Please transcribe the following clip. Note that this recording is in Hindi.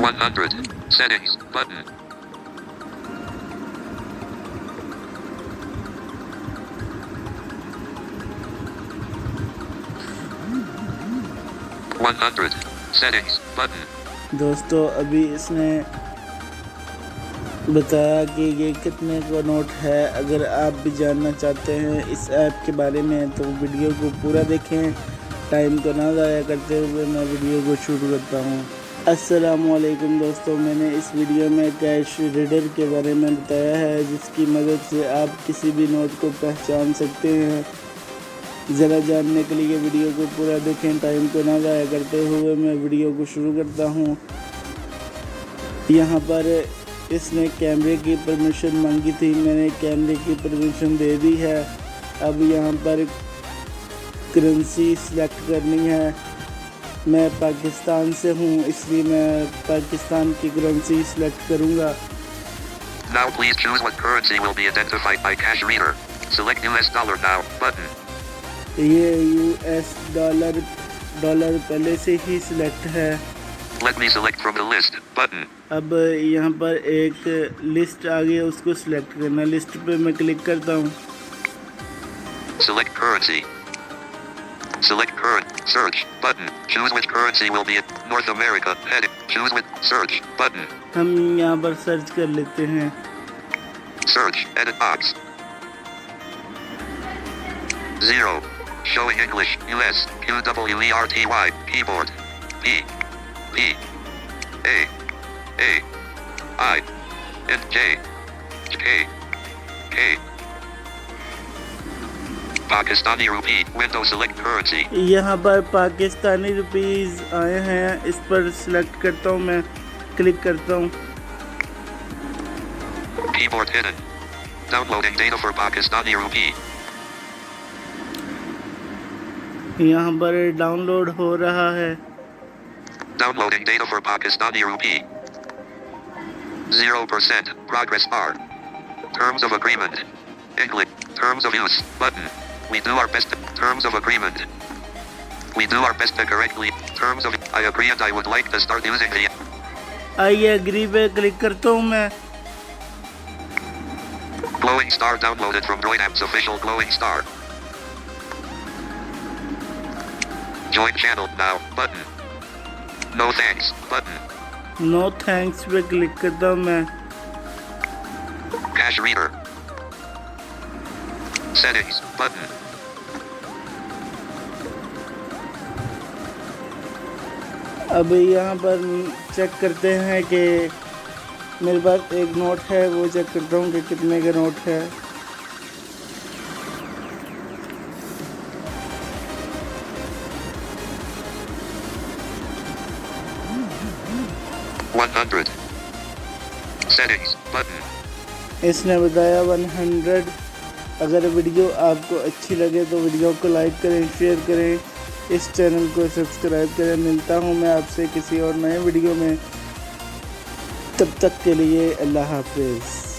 100 settings button. 100 settings button. दोस्तों अभी इसने बताया कि ये कितने का नोट है। अगर आप भी जानना चाहते हैं इस ऐप के बारे में तो वीडियो को पूरा देखें। टाइम को ना ज़ाया करते हुए मैं वीडियो को शुरू करता हूँ। अस्सलामुअलैकुम दोस्तों, मैंने इस वीडियो में कैश रीडर के बारे में बताया है जिसकी मदद से आप किसी भी नोट को पहचान सकते हैं। ज़रा जानने के लिए वीडियो को पूरा देखें। टाइम को ना ज़ाया करते हुए मैं वीडियो को शुरू करता हूँ। यहाँ पर इसने कैमरे की परमिशन मांगी थी, मैंने कैमरे की परमिशन दे दी है। अब यहाँ पर करेंसी सिलेक्ट करनी है। मैं पाकिस्तान से हूँ इसलिए मैं पाकिस्तान की करेंसी सिलेक्ट करूँगा। Now please choose what currency will be identified by cash reader. Select US dollar now button. ये US डॉलर पहले से ही सिलेक्ट है। Let me select from the list button. अब यहाँ पर एक लिस्ट आ गई है, उसको सिलेक्ट करना। लिस्ट पे मैं क्लिक करता हूँ। Select currency. Select current search button. Choose which currency will be in North America heading. Choose with search button. हम यहाँ पर सर्च कर लेते हैं। Search edit box. 0 showing English US QWERTY keyboard P A I N J K Pakistani rupee window select currency. यहाँ पर पाकिस्तानी रुपीस आए हैं, इस पर सिलेक्ट करता हूँ, मैं क्लिक करता हूँ। Keyboard hidden. Downloading data for Pakistani rupee. यहाँ पर डाउनलोड हो रहा है। Downloading data for Pakistani rupee. 0% progress bar. Terms of agreement. English. Terms of use button. We do our best. Terms of agreement. We do our best to correctly. Terms of. I agree and I would like to start using the. I agree पे क्लिक करता हूँ मैं। Glowing star downloaded from Droidapps official glowing star. Join channel now button. No thanks button. No thanks पे क्लिक करता हूँ मैं। Cash reader. Settings button. अब यहाँ पर चेक करते हैं कि मेरे पास एक नोट है, वो चेक करता हूँ कि कितने का नोट है। $100. Settings button. इसने बताया 100। अगर वीडियो आपको अच्छी लगे तो वीडियो को लाइक करें, शेयर करें, इस चैनल को सब्सक्राइब करें। मिलता हूँ मैं आपसे किसी और नए वीडियो में, तब तक के लिए अल्लाह हाफिज़।